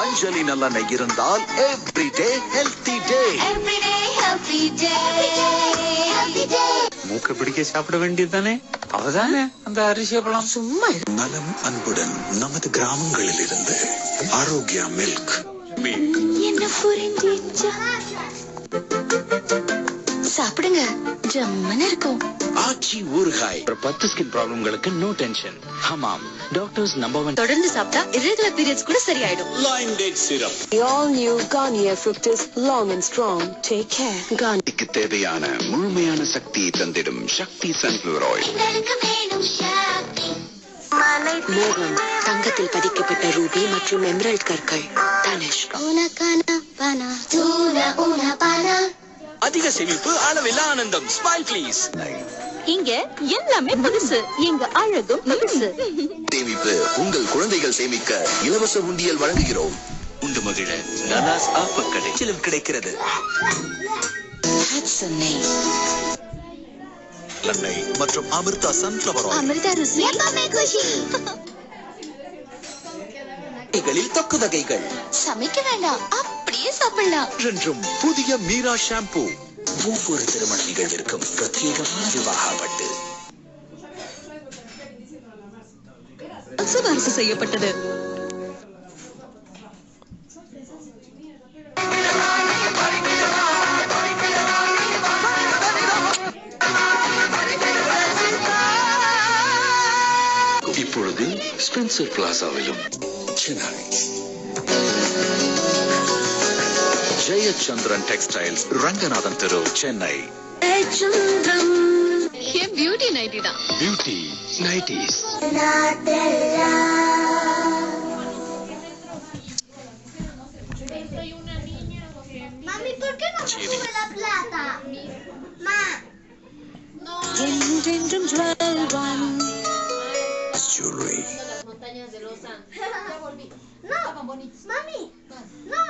அஞ்சலி நல்லெண்ணெய் இருந்தால் everyday healthy டே. மூக்க பிடிக்க சாப்பிட வேண்டியதுதானே, அவதானே அந்த அரிசி பழம். சும்மா நலம் அன்புடன் நமது கிராமங்களில் இருந்து ஆரோக்கியா மில்க். என்ன புரிஞ்சிச்சா? சாப்பிடுங்க, ஜம்மன்னு இருக்கும். ஆச்சி ஊறுகாய். 10 ஸ்கின் ப்ராப்ளம்களுக்கு no tension. Hamam doctors number 1. தொடர்ந்து சாப்பிட்டா irregular periods கூட சரியாயிடும். Lime date syrup. The all new Garnier Fructis long and strong. Take care. க்கு தேவையான முழுமையான சக்தியை தந்திடும் சக்தி சன்ஃப்ளவர் ஆயில். மோகம் தங்கத்தில் பதிக்கப்பட்ட ரூபி மற்றும் எமரல்ட் கற்கள். தனிஷ்க். அதிக சேமிப்பு, அளவில்லா ஆனந்தம். Smile please. இங்க எல்லாமே புதுசு, எங்க அழகும் புதுசு. சேமிப்பு, உங்கள் குழந்தைகள் சேமிக்க இலவச உண்டியல் வழங்குகிறோம். உண்டு மகிழ நனாஸ் ஆப்பக்கடை கிடைக்கிறது. எண்ணெய் மற்றும் அமிர்தா சன்ஃப்ளவர் ஆயில். அமிர்தா ருசி எப்பவுமே குஷி. தொக்கு வகைகள் சமைக்க வேண்டாம், அப்படியே சாப்பிடலாம். என்றும் புதிய மீரா ஷாம்பூ. ஒவ்வொரு திருமண நிகழ்விற்கும் பிரத்யேகமான விவாக பட்டு சிபாரிசு செய்யப்பட்டது. இப்பொழுது ஸ்பென்சர் பிளாசாவிலும். சென்னை ஜெயச்சந்திரன் டெக்ஸ்டைல்ஸ், ரங்கநாதன் தெரு, சென்னை. பியூட்டி நைட்டி தான். Beauty nighties. Mami, ¿por qué no puso la plata? Ma. Jewelry. No, mami, no.